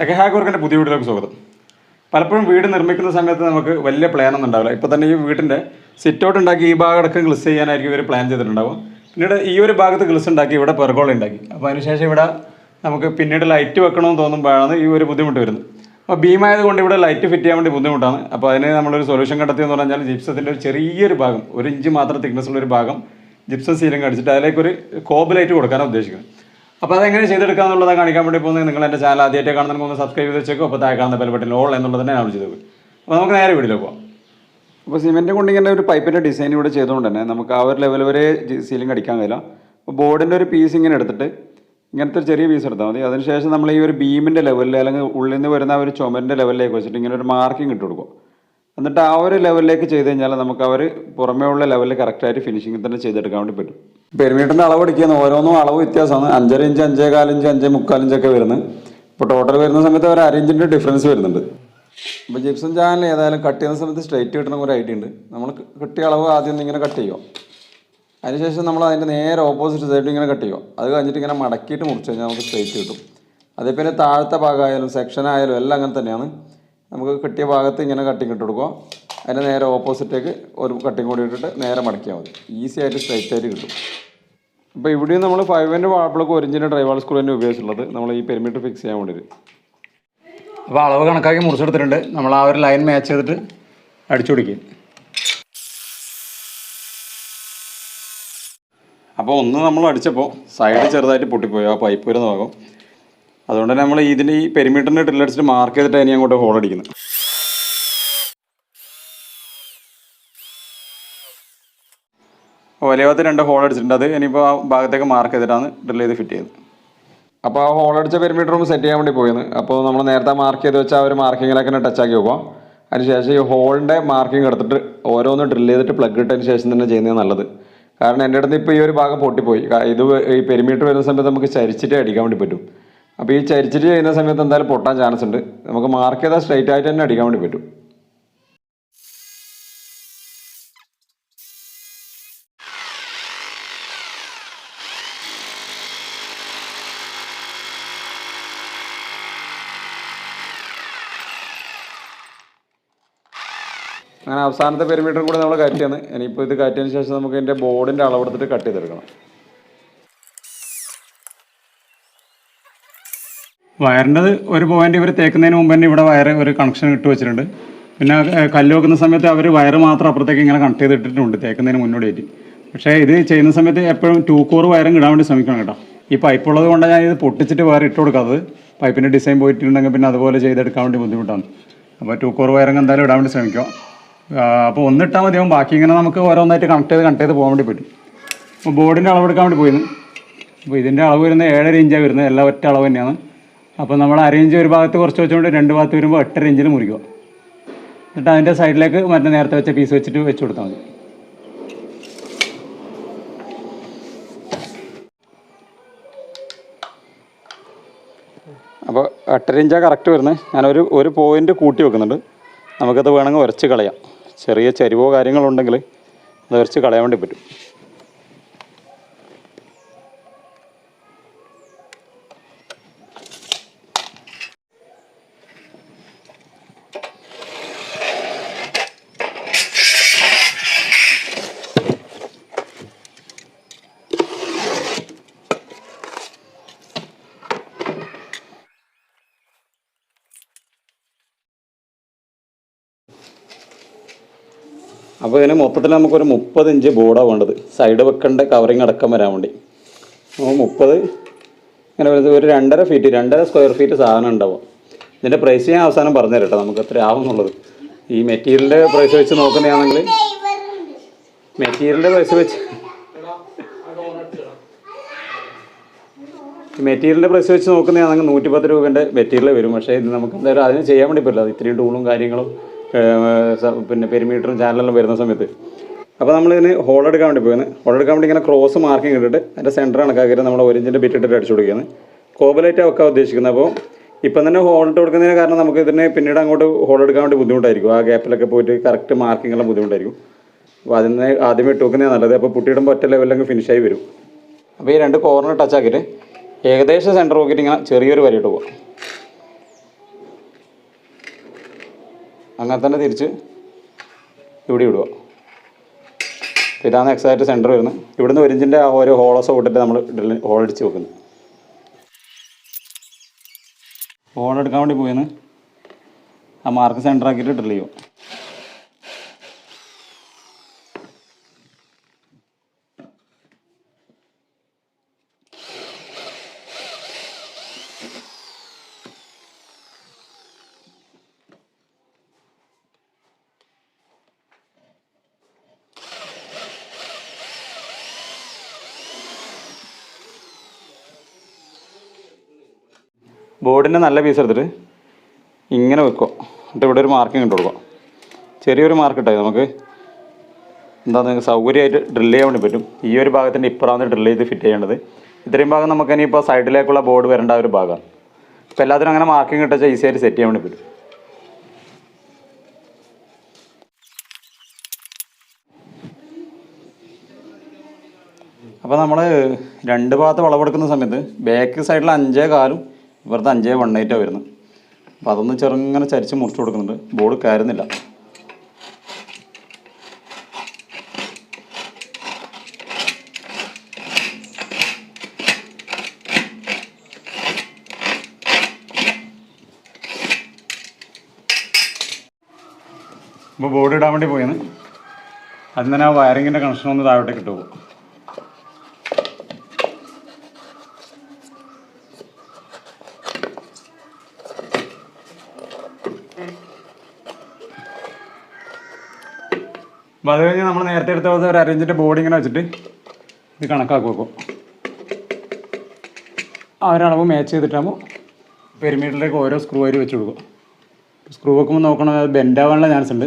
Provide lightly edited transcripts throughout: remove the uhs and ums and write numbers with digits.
ടെക്ഹാക്വർക്കിൻ്റെ പുതിയ വീട്ടിലേക്ക് സ്വാഗതം. പലപ്പോഴും വീട് നിർമ്മിക്കുന്ന സമയത്ത് നമുക്ക് വലിയ പ്ലാനൊന്നും ഉണ്ടാവില്ല. ഇപ്പോൾ തന്നെ ഈ വീടിൻ്റെ സിറ്റ് ഔട്ട് ഉണ്ടാക്കി ഈ ഭാഗം അടക്കം ഗ്ലിസ് ചെയ്യാനായിരിക്കും ഇവർ പ്ലാൻ ചെയ്തിട്ടുണ്ടാവും. പിന്നീട് ഈ ഒരു ഭാഗത്ത് ഗ്ലിസ് ഉണ്ടാക്കി ഇവിടെ പെർഗോള ഉണ്ടാക്കി. അപ്പോൾ അതിനുശേഷം ഇവിടെ നമുക്ക് പിന്നീട് ലൈറ്റ് വെക്കണമെന്ന് തോന്നുമ്പോഴാണ് ഈ ഒരു ബുദ്ധിമുട്ട് വരുന്നത്. അപ്പോൾ ബീമായത് കൊണ്ട് ഇവിടെ ലൈറ്റ് ഫിറ്റ് ചെയ്യാൻ വേണ്ടി ബുദ്ധിമുട്ടാണ്. അപ്പോൾ അതിന് നമ്മളൊരു സൊല്യൂഷൻ കണ്ടെത്തിയെന്ന് പറഞ്ഞാൽ ജിപ്സത്തിൻ്റെ ഒരു ചെറിയൊരു ഭാഗം, 1 ഇഞ്ച് മാത്രം തിക്നെസ് ഉള്ളൊരു ഭാഗം ജിപ്സം സീലിംഗ് അടിച്ചിട്ട് അതിലേക്കൊരു കോബ് ലൈറ്റ് കൊടുക്കാനാണ് ഉദ്ദേശിക്കുന്നത്. അപ്പോൾ അതെങ്ങനെ ചെയ്തെടുക്കുക എന്നുള്ളത് കാണിക്കാൻ വേണ്ടി പോകുന്നത്. നിങ്ങൾ എൻ്റെ ചാനൽ ആദ്യമായിട്ട് കാണുന്നതിന് ഒന്ന് സബ്സ്ക്രൈബ് ചെയ്ത് വെച്ചേക്കും. അപ്പോൾ താഴെ കാണുന്ന ബെൽ ബട്ടൺ ഓൾ എന്നുള്ളത് തന്നെ ഞാൻ ചെയ്തു. അപ്പോൾ നമുക്ക് നേരെ വീട്ടിലേക്ക് പോകാം. അപ്പോൾ സിമെൻറ്റ് കൊണ്ട് ഇങ്ങനെ ഒരു പൈപ്പിൻ്റെ ഡിസൈൻ ഇവിടെ ചെയ്തുകൊണ്ട് തന്നെ നമുക്ക് ആ ഒരു ലെവൽ വരെ സീലിംഗ് അടിക്കാൻ കഴിയില്ല. അപ്പോൾ ബോർഡിൻ്റെ ഒരു പീസ് ഇങ്ങനെ എടുത്തിട്ട് ഇങ്ങനത്തെ ഒരു ചെറിയ പീസ് എടുത്താൽ മതി. അതിനുശേഷം നമ്മൾ ഈ ഒരു ബീമിൻ്റെ ലെവലിൽ അല്ലെങ്കിൽ ഉള്ളിൽ നിന്ന് വരുന്ന ഒരു ചുമരിൻ്റെ ലെവലിലേക്ക് വെച്ചിട്ട് ഇങ്ങനെ ഒരു മാർക്കിംഗ് ഇട്ട് കൊടുക്കും. എന്നിട്ട് ആ ഒരു ലെവലിലേക്ക് ചെയ്ത് കഴിഞ്ഞാൽ നമുക്ക് അവർ പുറമേ ഉള്ള ലെവലിൽ കറക്റ്റായിട്ട് ഫിനിഷിംഗ് തന്നെ ചെയ്തെടുക്കാൻ വേണ്ടി പറ്റും. പെരിമീറ്ററിൻ്റെ അളവ് അടിക്കുന്ന ഓരോന്നും അളവ് വ്യത്യാസമാണ്. 5.5 ഇഞ്ച്, 5.25 ഇഞ്ച്, 5.25 ഇഞ്ചൊക്കെ വരുന്നത്. ഇപ്പോൾ ടോട്ടൽ വരുന്ന സമയത്ത് ഒരു 1/2 ഇഞ്ചിൻ്റെ ഡിഫറൻസ് വരുന്നുണ്ട്. അപ്പോൾ ജിപ്സം ചാനൽ ഏതായാലും കട്ട് ചെയ്യുന്ന സമയത്ത് സ്ട്രൈറ്റ് കിട്ടണ ഒരു ഐഡിയ ഉണ്ട്. നമ്മൾ കിട്ടിയ അളവ് ആദ്യം ഇങ്ങനെ കട്ട് ചെയ്യുക. അതിനുശേഷം നമ്മൾ അതിൻ്റെ നേരെ ഓപ്പോസിറ്റ് സൈഡിൽ ഇങ്ങനെ കട്ട് ചെയ്യുക. അത് കഴിഞ്ഞിട്ട് ഇങ്ങനെ മടക്കിയിട്ട് മുറിച്ച് കഴിഞ്ഞാൽ നമുക്ക് സ്ട്രൈറ്റ് കിട്ടും. അതേ പിന്നെ താഴത്തെ ഭാഗമായാലും സെക്ഷൻ ആയാലും എല്ലാം അങ്ങനെ തന്നെയാണ്. നമുക്ക് കിട്ടിയ ഭാഗത്ത് ഇങ്ങനെ കട്ടിങ് ഇട്ട് കൊടുക്കുക. അതിൻ്റെ നേരെ ഓപ്പോസിറ്റേക്ക് ഒരു കട്ടിങ് കൂടി ഇട്ടിട്ട് നേരെ മടക്കിയാൽ മതി. ഈസി ആയിട്ട് സ്ട്രൈറ്റ് ആയിട്ട് കിട്ടും. അപ്പോൾ ഇവിടെയും നമ്മൾ 5 വാഴപ്പിളക്ക് 1 ഇഞ്ചിൻ്റെ ഡ്രൈവാൾ സ്ക്രൂ തന്നെ ഉപയോഗിച്ചിട്ടുള്ളത് നമ്മൾ ഈ പെരിമീറ്റർ ഫിക്സ് ചെയ്യാൻ വേണ്ടിയിട്ട്. അപ്പോൾ അളവ് കണക്കാക്കി മുറിച്ചെടുത്തിട്ടുണ്ട്. നമ്മൾ ആ ഒരു ലൈൻ മാച്ച് ചെയ്തിട്ട് അടിച്ചു പിടിക്കും. അപ്പോൾ ഒന്ന് നമ്മൾ അടിച്ചപ്പോൾ സൈഡ് ചെറുതായിട്ട് പൊട്ടിപ്പോയി, ആ പൈപ്പ് വരുന്ന ഭാഗം. അതുകൊണ്ട് തന്നെ നമ്മൾ ഇതിൻ്റെ ഈ പെരിമീറ്ററിൻ്റെ ഡ്രില്ലടിച്ചിട്ട് മാർക്ക് ചെയ്തിട്ട് ഇനി അങ്ങോട്ട് ഹോൾ അടിക്കുന്നത്. വലിയ ഭാഗത്ത് 2 ഹോൾ അടിച്ചിട്ടുണ്ട്. അത് ഇനിയിപ്പോൾ ആ ഭാഗത്തേക്ക് മാർക്ക് ചെയ്തിട്ടാണ് ഡ്രിൽ ചെയ്ത് ഫിറ്റ് ചെയ്തത്. അപ്പോൾ ആ ഹോൾ അടിച്ച പെരിമീറ്റർ ഒന്ന് സെറ്റ് ചെയ്യാൻ വേണ്ടി പോയിരുന്നു. അപ്പോൾ നമ്മൾ നേരത്തെ മാർക്ക് ചെയ്ത് വെച്ചാൽ ആ ഒരു മാർക്കിങ്ങിലൊക്കെ ടച്ച് ആക്കി വെക്കുക. അതിനുശേഷം ഈ ഹോളിൻ്റെ മാർക്കിംഗ് എടുത്തിട്ട് ഓരോന്ന് ഡ്രിൽ ചെയ്തിട്ട് പ്ലഗ് ഇട്ടതിന് ശേഷം തന്നെ ചെയ്യുന്നത് നല്ലത്. കാരണം എൻ്റെ അടുത്ത് ഇപ്പോൾ ഈ ഒരു ഭാഗം പൊട്ടിപ്പോയി. ഇത് ഈ പെരിമീറ്റർ വരുന്ന സമയത്ത് നമുക്ക് ചരിച്ചിട്ടേ അടിക്കാൻ വേണ്ടി പറ്റും. അപ്പോൾ ഈ ചരിച്ചിട്ട് ചെയ്യുന്ന സമയത്ത് എന്തായാലും പൊട്ടാൻ ചാൻസ് ഉണ്ട്. നമുക്ക് മാർക്ക് ചെയ്താൽ സ്ട്രൈറ്റ് ആയിട്ട് തന്നെ അടിക്കാൻ വേണ്ടി പറ്റും. അങ്ങനെ അവസാനത്തെ പെരിമീറ്ററും കൂടി നമ്മൾ കട്ട് ചെയ്യുന്നത്. ഇനിയിപ്പോൾ ഇത് കട്ടിയതിന് ശേഷം നമുക്ക് ഇതിൻ്റെ ബോർഡിൻ്റെ അളവെടുത്തിട്ട് കട്ട് ചെയ്തെടുക്കണം. വയറിൻ്റെ ഒരു പോയിന്റ് ഇവർ തേക്കുന്നതിന് മുമ്പ് തന്നെ ഇവിടെ വയർ ഒരു കണക്ഷൻ ഇട്ട് വെച്ചിട്ടുണ്ട്. പിന്നെ കല്ല് വെക്കുന്ന സമയത്ത് അവർ വയർ മാത്രം അപ്പുറത്തേക്ക് ഇങ്ങനെ കണക്ട് ചെയ്തിട്ടിട്ടുണ്ട് തേക്കുന്നതിന് മുന്നോടിയായിട്ട്. പക്ഷേ ഇത് ചെയ്യുന്ന സമയത്ത് എപ്പോഴും 2 കോർ വയറും ഇടാൻ വേണ്ടി ശ്രമിക്കണം കേട്ടോ. ഈ പൈപ്പ് ഉള്ളത് കൊണ്ടാണ് ഞാൻ ഇത് പൊട്ടിച്ചിട്ട് വേറെ ഇട്ട് കൊടുക്കാത്തത്. പൈപ്പിൻ്റെ ഡിസൈൻ പോയിട്ടുണ്ടെങ്കിൽ പിന്നെ അതുപോലെ ചെയ്തെടുക്കാൻ വേണ്ടി ബുദ്ധിമുട്ടാണ്. അപ്പോൾ 2 കോർ വയറും എന്തായാലും ഇടാൻ വേണ്ടി ശ്രമിക്കുക. അപ്പോൾ ഒന്നിട്ടാൽ മതിയാവും. ബാക്കി ഇങ്ങനെ നമുക്ക് ഓരോന്നായിട്ട് കണക്ട് ചെയ്ത് പോകാൻ വേണ്ടി പറ്റും. അപ്പോൾ ബോർഡിൻ്റെ അളവെടുക്കാൻ വേണ്ടി പോയിരുന്നു. അപ്പോൾ ഇതിൻ്റെ അളവ് വരുന്നത് 7.5 ഇഞ്ചാണ് വരുന്നത്. എല്ലാം ഒറ്റ അളവ് തന്നെയാണ്. അപ്പോൾ നമ്മൾ 1/2 ഇഞ്ച് ഒരു ഭാഗത്ത് കുറച്ച് വെച്ചുകൊണ്ട് 2 ഭാഗത്ത് വരുമ്പോൾ 8.5 ഇഞ്ചിൽ മുറിക്കുക. എന്നിട്ട് അതിൻ്റെ സൈഡിലേക്ക് മറ്റേ നേരത്തെ വെച്ച പീസ് വെച്ചിട്ട് വെച്ച് കൊടുത്താൽ മതി. അപ്പോൾ 8.5 ഇഞ്ചാണ് കറക്റ്റ് വരുന്നത്. ഞാനൊരു പോയിൻ്റ് കൂട്ടി വെക്കുന്നുണ്ട്. നമുക്കത് വേണമെങ്കിൽ ഉരച്ച് കളയാം. ചെറിയ ചരിവോ കാര്യങ്ങളുണ്ടെങ്കിൽ അത് ഉരച്ച് കളയാൻ വേണ്ടി പറ്റും. അപ്പോൾ ഇതിന് മൊത്തത്തിൽ നമുക്കൊരു 30 ഇഞ്ച് ബോർഡാണ് വേണ്ടത്. സൈഡ് വെക്കേണ്ട കവറിങ് അടക്കം വരാൻ വേണ്ടി. അപ്പോൾ 30 ഇങ്ങനെ വരുന്നത് ഒരു 2.5 സ്ക്വയർ ഫീറ്റ് സാധനം ഉണ്ടാവും. ഇതിൻ്റെ പ്രൈസ് ഞാൻ അവസാനം പറഞ്ഞു തരട്ടെ നമുക്ക് എത്ര ആവും എന്നുള്ളത്. ഈ മെറ്റീരിയലിൻ്റെ പ്രൈസ് വെച്ച് നോക്കുന്നതാണെങ്കിൽ മെറ്റീരിയലിൻ്റെ പ്രൈസ് വെച്ച് നോക്കുന്നതാണെങ്കിൽ 110 രൂപേൻ്റെ മെറ്റീരിയൽ വരും. പക്ഷേ ഇത് നമുക്ക് എന്തായാലും അതിന് ചെയ്യാൻ വേണ്ടി പറ്റില്ല. ഇത്രയും ടൂളും കാര്യങ്ങളും പിന്നെ പെരിമീറ്ററും ചാനലെല്ലാം വരുന്ന സമയത്ത്. അപ്പോൾ നമ്മളിതിന് ഹോൾ എടുക്കാൻ വേണ്ടി പോയിരുന്നു. ഹോൾ എടുക്കാൻ വേണ്ടി ഇങ്ങനെ ക്രോസ് മാർക്കിംഗ് ഇട്ടിട്ട് അതിൻ്റെ സെൻറ്റർ കണക്കാക്കിയിട്ട് നമ്മൾ 1 ഇഞ്ചിൻ്റെ ബിറ്റ് ഇട്ടിട്ട് അടിച്ചു കൊടുക്കുന്നത്. കോബലൈറ്റാണ് വെക്കാൻ ഉദ്ദേശിക്കുന്നത്. അപ്പോൾ ഇപ്പം തന്നെ ഹോൾ ഇട്ട് കൊടുക്കുന്നതിന് കാരണം നമുക്ക് ഇതിന് പിന്നീട് അങ്ങോട്ട് ഹോൾ എടുക്കാൻ വേണ്ടി ബുദ്ധിമുട്ടായിരിക്കും. ആ ഗ്യാപ്പിലൊക്കെ പോയിട്ട് കറക്റ്റ് മാർക്കിംഗ് എല്ലാം ബുദ്ധിമുട്ടായിരിക്കും. അപ്പോൾ അതിന് ആദ്യമേ ഇട്ട് വെക്കുന്നതാണ് നല്ലത്. അപ്പോൾ പുട്ടിയിടുമ്പോൾ ഒറ്റ ലെവലിലങ്ങ് ഫിനിഷായി വരും. അപ്പോൾ ഈ 2 കോർണർ ടച്ച് ആക്കിയിട്ട് ഏകദേശം സെൻറ്റർ നോക്കിയിട്ട് ഇങ്ങനെ ചെറിയൊരു വരയിട്ട് പോകാം. അങ്ങനെ തന്നെ തിരിച്ച് ഇവിടെ ഇടുക. ഇതാണ് എക്സാക്റ്റ് സെൻറ്റർ വരുന്നത്. ഇവിടുന്ന് 1 ഇഞ്ചിൻ്റെ ഓരോ ഹോളോസ് വിട്ടിട്ട് നമ്മൾ ഹോളടിച്ച് വെക്കുന്നത്. ഹോൾ എടുക്കാൻ വേണ്ടി പോയെന്ന് ആ മാർക്ക് സെൻറ്റർ ആക്കിയിട്ട് ഡ്രിൽ ചെയ്യും. ബോർഡിൻ്റെ നല്ല പീസ് എടുത്തിട്ട് ഇങ്ങനെ വെക്കുക. എന്നിട്ട് ഇവിടെ ഒരു മാർക്കിങ് ഇട്ട് കൊടുക്കുക. ചെറിയൊരു മാർക്ക് ഇട്ടാൽ നമുക്ക് നിങ്ങൾക്ക് സൗകര്യമായിട്ട് ഡ്രിൽ ചെയ്യാൻ വേണ്ടി പറ്റും. ഈ ഒരു ഭാഗത്തിൻ്റെ ഇപ്പുറമാണ് ഡ്രിൽ ചെയ്ത് ഫിറ്റ് ചെയ്യേണ്ടത്. ഇത്രയും ഭാഗം നമുക്ക് ഇനിയിപ്പോൾ സൈഡിലേക്കുള്ള ബോർഡ് വരേണ്ട ഒരു ഭാഗമാണ്. അപ്പോൾ എല്ലാത്തിനും അങ്ങനെ മാർക്കിങ് ഇട്ടാൽ ഈസി ആയിട്ട് സെറ്റ് ചെയ്യാൻ വേണ്ടി പറ്റും. അപ്പോൾ നമ്മൾ 2 ഭാഗത്ത് വളവെടുക്കുന്ന സമയത്ത് ബാക്ക് സൈഡിൽ 5.4 ഇവിടുത്തെ 5.18 വരുന്നത്. അപ്പോൾ അതൊന്ന് ചെറുങ്ങനെ ചരിച്ച് മുറിച്ച് കൊടുക്കുന്നുണ്ട്. ബോർഡ് കയറുന്നില്ല. അപ്പോൾ ബോർഡ് ഇടാൻ വേണ്ടി പോയെന്ന് അതിന് തന്നെ ആ വയറിങ്ങിൻ്റെ കണക്ഷൻ ഒന്ന് താഴോട്ടേക്ക് ഇട്ട് പോകും. അപ്പോൾ അത് കഴിഞ്ഞ് നമ്മൾ നേരത്തെ എടുത്ത ഒരു 1/2 ഇഞ്ചിൻ്റെ ബോർഡ് ഇങ്ങനെ വെച്ചിട്ട് ഇത് കണക്കാക്കി വെക്കും. ആ ഒരളവ് മാച്ച് ചെയ്തിട്ടാകുമ്പോൾ പെരിമീറ്ററിലേക്ക് ഓരോ സ്ക്രൂ ആയിട്ട് വെച്ച് കൊടുക്കും. സ്ക്രൂ വെക്കുമ്പോൾ നോക്കണം, അത് ബെൻഡ് ആവാനുള്ള ചാൻസ് ഉണ്ട്.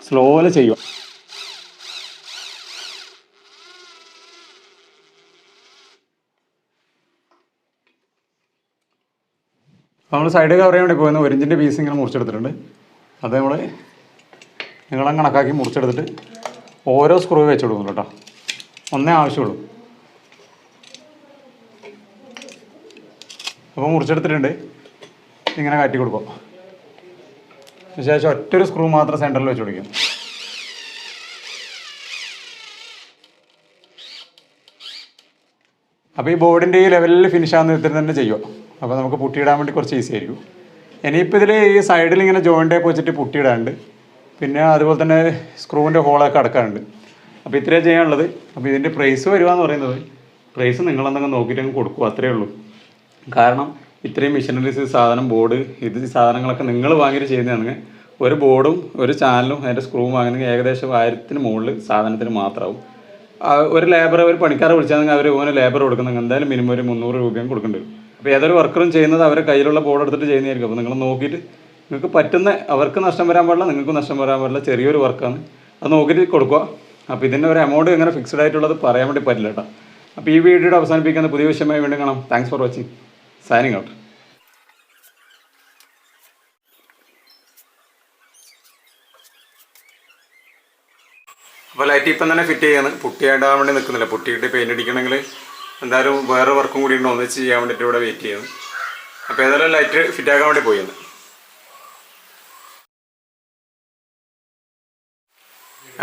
സ്ലോയിൽ ചെയ്യുക. നമ്മൾ സൈഡ് കവർ ചെയ്യാൻ വേണ്ടി പോയിരുന്നു. 1 ഇഞ്ചിൻ്റെ പീസ് ഇങ്ങനെ മുറിച്ചെടുത്തിട്ടുണ്ട്. അത് നമ്മൾ നീളം കണക്കാക്കി മുറിച്ചെടുത്തിട്ട് ഓരോ സ്ക്രൂ വെച്ച് കൊടുക്കുന്നു കേട്ടോ. ഒന്നേ ആവശ്യമുള്ളൂ. അപ്പോൾ മുറിച്ചെടുത്തിട്ടുണ്ട്. ഇങ്ങനെ കാറ്റി കൊടുക്കും. ശേഷം ഒറ്റൊരു സ്ക്രൂ മാത്രം സെൻറ്ററിൽ വെച്ച് കൊടുക്കും. അപ്പോൾ ഈ ബോർഡിൻ്റെ ഈ ലെവലിൽ ഫിനിഷ് ആവുന്ന വിധത്തിൽ തന്നെ ചെയ്യുക. അപ്പോൾ നമുക്ക് പുട്ടിയിടാൻ വേണ്ടി കുറച്ച് ഈസി ആയിരിക്കും. ഇനിയിപ്പോൾ ഇതിൽ ഈ സൈഡിൽ ഇങ്ങനെ ജോയിൻ്റ് ടേപ്പ് വെച്ചിട്ട് പുട്ടിയിടാനുണ്ട്. പിന്നെ അതുപോലെ തന്നെ സ്ക്രൂവിൻ്റെ ഹോളൊക്കെ അടക്കാനുണ്ട്. അപ്പോൾ ഇത്രയും ചെയ്യാനുള്ളത്. അപ്പോൾ ഇതിൻ്റെ പ്രൈസ് വരുവാന്ന് പറയുന്നത്, പ്രൈസ് നിങ്ങളെന്തെങ്കിലും നോക്കിയിട്ട് കൊടുക്കുക, അത്രയേ ഉള്ളൂ. കാരണം ഇത്രയും മെഷീനറീസ് സാധനം ബോർഡ് ഇത് സാധനങ്ങളൊക്കെ നിങ്ങൾ വാങ്ങിയിട്ട് ചെയ്യുന്നതാണെങ്കിൽ ഒരു ബോർഡും ഒരു ചാനലും അതിൻ്റെ സ്ക്രൂവും വാങ്ങുന്നെങ്കിൽ ഏകദേശം 1000-ന് മുകളിൽ സാധനത്തിന് മാത്രമാവും. ഒരു ലേബർ ഒരു പണിക്കാരെ വിളിച്ചാൽ അവർ ഓന് ലേബർ കൊടുക്കുന്നെങ്കിൽ എന്തായാലും മിനിമം ഒരു 300 രൂപയും കൊടുക്കേണ്ടി വരും. അപ്പോൾ ഏതൊരു വർക്കറും ചെയ്യുന്നത് അവരെ കയ്യിലുള്ള ബോർഡ് എടുത്തിട്ട് ചെയ്യുന്നതായിരിക്കും. അപ്പോൾ നിങ്ങൾ നോക്കിയിട്ട് നിങ്ങൾക്ക് പറ്റുന്ന, അവർക്ക് നഷ്ടം വരാൻ പാടില്ല, നിങ്ങൾക്ക് നഷ്ടം വരാൻ പാടില്ല, ചെറിയൊരു വർക്കാണ്, അത് നോക്കിയിട്ട് കൊടുക്കുക. അപ്പോൾ ഇതിൻ്റെ ഒരു എമൗണ്ട് എങ്ങനെ ഫിക്സ്ഡ് ആയിട്ടുള്ളത് പറയാൻ വേണ്ടി പറ്റില്ല കേട്ടോ. അപ്പോൾ ഈ വീഡിയോയുടെ അവസാനിപ്പിക്കുന്ന പുതിയ വിഷയമായി വീണ്ടും കാണാം. Thanks for watching. Signing out. അപ്പോൾ ലൈറ്റ് ഇപ്പം തന്നെ ഫിറ്റ് ചെയ്യാന്ന്. പുട്ടിയായിടാൻ വേണ്ടി നിൽക്കുന്നില്ല. പുട്ടിയിട്ട് പെയിൻ്റ് അടിക്കണമെങ്കിൽ എന്തായാലും വേറെ വർക്കും കൂടി ഉണ്ടോ ഒന്നിച്ച് ചെയ്യാൻ വേണ്ടിയിട്ട് ഇവിടെ വെയിറ്റ് ചെയ്യുന്നു. അപ്പോൾ ഏതായാലും ലൈറ്റ് ഫിറ്റ് ആക്കാൻ വേണ്ടി പോയെന്ന്.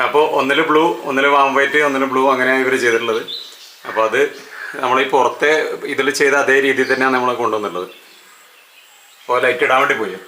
അപ്പോൾ ഒന്നിൽ ബ്ലൂ, ഒന്നിൽ വാം വൈറ്റ്, ഒന്നിൽ ബ്ലൂ, അങ്ങനെയാണ് ഇവർ ചെയ്തിട്ടുള്ളത്. അപ്പോൾ അത് നമ്മളീ പുറത്തെ ഇതിൽ ചെയ്ത അതേ രീതിയിൽ തന്നെയാണ് നമ്മൾ കൊണ്ടുവന്നുള്ളത്. അപ്പോൾ ലൈറ്റ് ഇടാൻ വേണ്ടി പോയി.